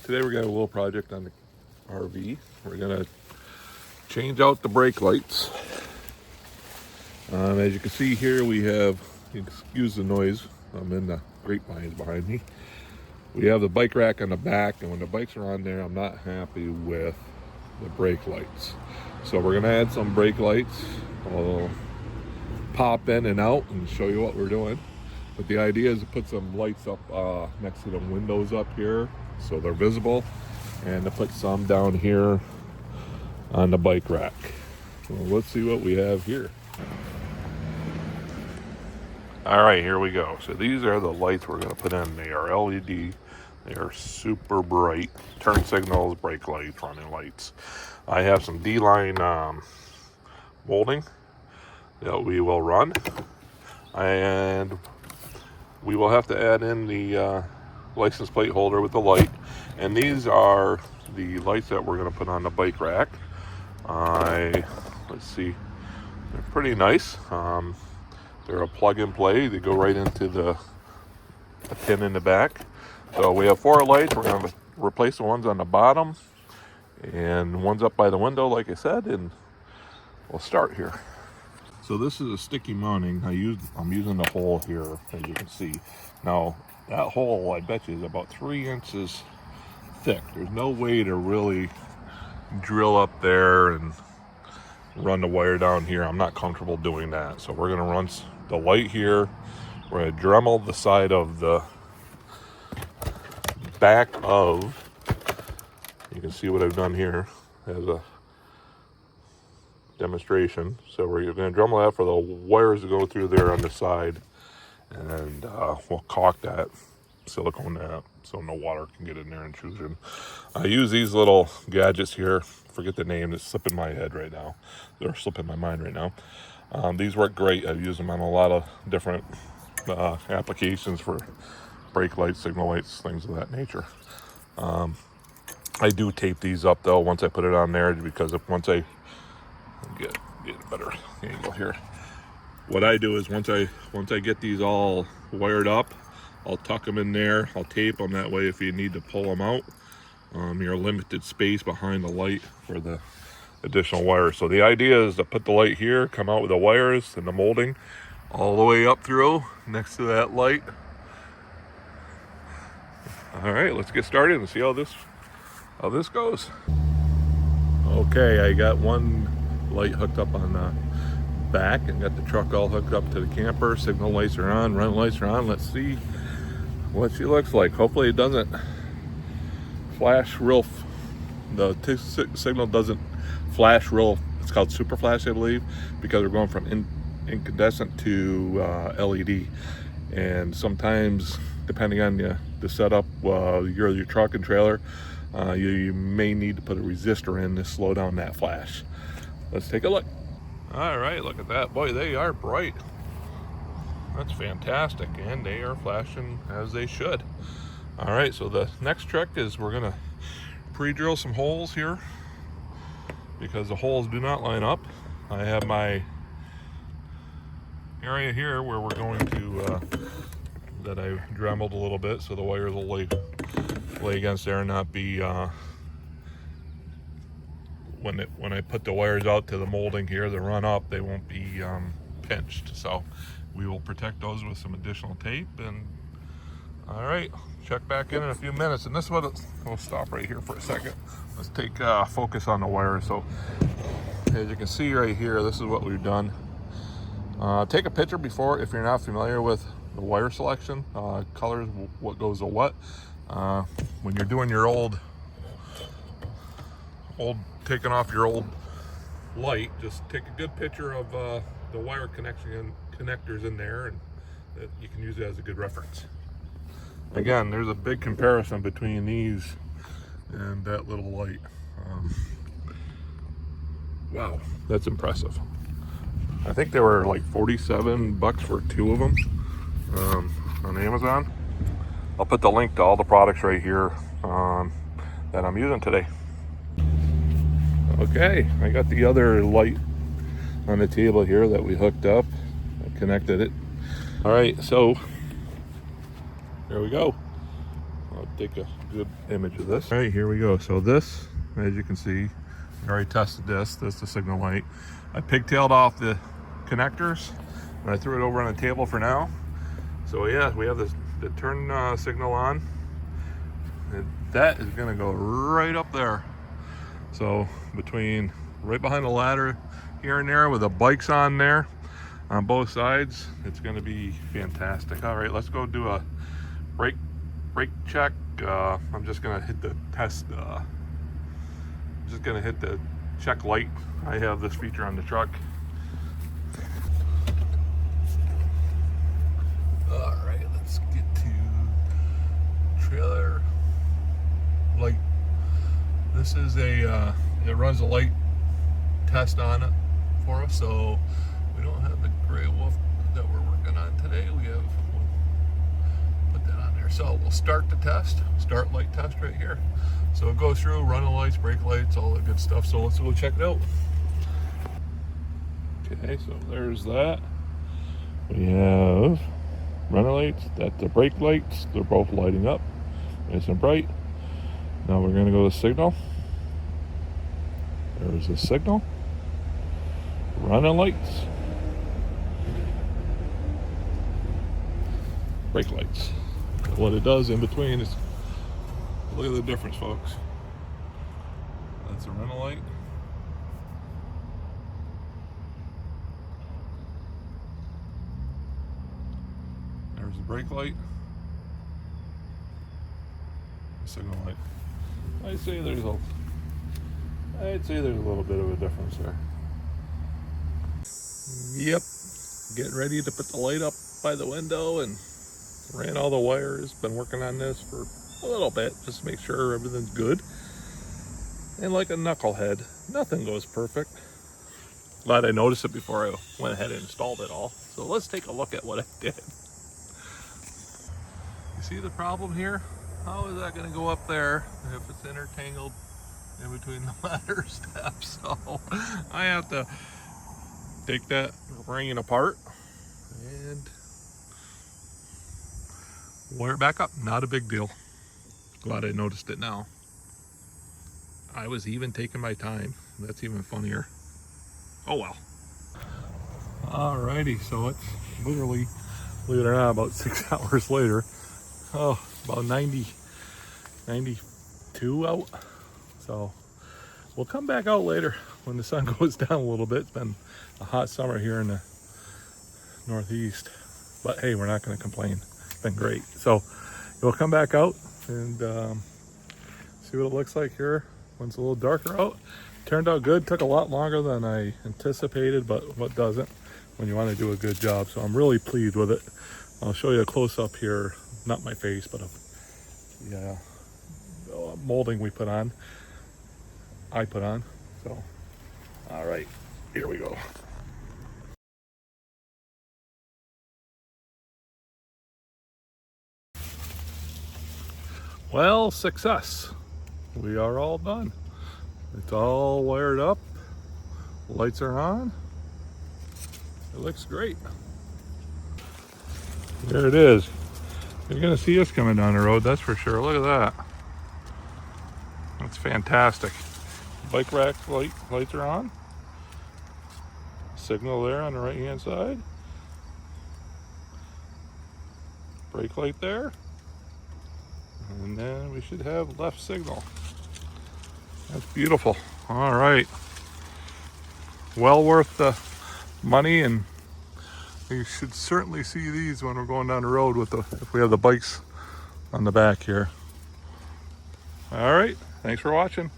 Today we're gonna have a little project on the RV. We're gonna change out the brake lights. As you can see here, we have, excuse the noise, I'm in the grapevines behind me. We have the bike rack on the back, and when the bikes are on there, I'm not happy with the brake lights. So we're gonna add some brake lights. I'll pop in and out and show you what we're doing. But the idea is to put some lights up next to the windows up here so they're visible, and to put some down here on the bike rack. Well, let's see what we have here. All right, here we go. So these are the lights we're going to put in. They are LED. They are super bright. Turn signals, brake lights, running lights. I have some D-line molding that we will run. And we will have to add in the license plate holder with the light. And these are the lights that we're going to put on the bike rack. Let's see. They're pretty nice. They're a plug and play. They go right into the pin in the back. So we have 4 lights. We're going to replace the ones on the bottom and ones up by the window, like I said, and we'll start here. So this is a sticky mounting. I'm using the hole here, as you can see. Now that hole, I bet you, is about 3 inches thick. There's no way to really drill up there and run the wire down here. I'm not comfortable doing that. So we're going to run the light here. We're going to Dremel the side of the back of, you can see what I've done here as a demonstration. So we're going to Dremel that for the wires to go through there on the side, and we'll caulk that silicone that so no water can get in there intrusion. I use these little gadgets here. Forget the name, it's slipping my head right now. They're slipping my mind right now. These work great. I've used them on a lot of different applications for brake lights, signal lights, things of that nature. I do tape these up though once I put it on there, because once I get a better angle here, what I do is once I get these all wired up, I'll tuck them in there. I'll tape them that way. If you need to pull them out, you're limited space behind the light for the additional wires. So the idea is to put the light here, come out with the wires and the molding all the way up through next to that light. All right, let's get started and see how this goes. Okay, I got one light hooked up on the back and got the truck all hooked up to the camper. Signal lights are on, run lights are on. Let's see what she looks like. Hopefully it doesn't flash real, the signal doesn't flash real. It's called super flash, I believe, because we're going from incandescent to LED. And sometimes, depending on the setup, your truck and trailer, you may need to put a resistor in to slow down that flash. Let's take a look. All right, look at that. Boy, they are bright. That's fantastic, and they are flashing as they should. All right, so the next trick is we're gonna pre-drill some holes here, because the holes do not line up. I have my area here where we're going to, that I dremeled a little bit so the wires will lay against there and not be, when I put the wires out to the molding here, the run up, they won't be pinched. So we will protect those with some additional tape. And all right, check back in a few minutes. And this is what we'll stop right here for a second. Let's take focus on the wires. So as you can see right here, this is what we've done. Take a picture before, if you're not familiar with the wire selection, colors, what goes to what. When you're doing your taking off your old light, just take a good picture of the wire connectors in there, and that you can use it as a good reference. Again, there's a big comparison between these and that little light. Wow, that's impressive. I think they were like $47 for 2 of them on Amazon. I'll put the link to all the products right here that I'm using today. Okay, I got the other light on the table here that we hooked up. I connected it. All right, so there we go. I'll take a good image of this. All right, here we go. So this, as you can see, I already tested this. This is the signal light. I pigtailed off the connectors and I threw it over on the table for now. So yeah, we have the turn signal on. And that is gonna go right up there. So between right behind the ladder here and there with the bikes on there on both sides, it's gonna be fantastic. All right, let's go do a brake check. I'm just gonna hit the test. Just gonna hit the check light. I have this feature on the truck. All right, let's get to trailer light. This is a it runs a light test on it for us, so we don't have the gray wolf that we're working on today. We'll put that on there. So we'll start the test, start light test right here. So we'll go through running lights, brake lights, all that good stuff. So let's go check it out. Okay, so there's that. We have running lights, that's the brake lights. They're both lighting up nice and bright. Now we're gonna go to signal. There's the signal. Running lights. Brake lights. What it does in between is, look at the difference, folks. That's a rental light. There's the brake light. The signal light. I'd say there's a little bit of a difference there. Yep, getting ready to put the light up by the window and ran all the wires. Been working on this for a little bit just to make sure everything's good. And like a knucklehead, nothing goes perfect. Glad I noticed it before I went ahead and installed it all. So let's take a look at what I did. You see the problem here? How is that going to go up there if it's intertangled in between the ladder steps? So I have to take that ring apart and wire it back up. Not a big deal. Glad I noticed it now. I was even taking my time. That's even funnier. Oh well. Alrighty, so it's literally, believe it or not, about 6 hours later. Oh, about 92 out. So we'll come back out later when the sun goes down a little bit. It's been a hot summer here in the Northeast, but hey, we're not going to complain. It's been great. So we'll come back out and see what it looks like here when it's a little darker out. Turned out good. Took a lot longer than I anticipated, but what doesn't when you want to do a good job. So I'm really pleased with it. I'll show you a close-up here, not my face, but the molding we put on, I put on. So all right, here we go. Well, success. We are all done. It's all wired up. Lights are on. It looks great. There it is. You're gonna see us coming down the road, that's for sure. Look at that. That's fantastic. Bike rack lights are on. Signal there on the right hand side. Brake light there. And then we should have left signal. That's beautiful. All right. Well worth the money, and you should certainly see these when we're going down the road with if we have the bikes on the back here. All right. Thanks for watching.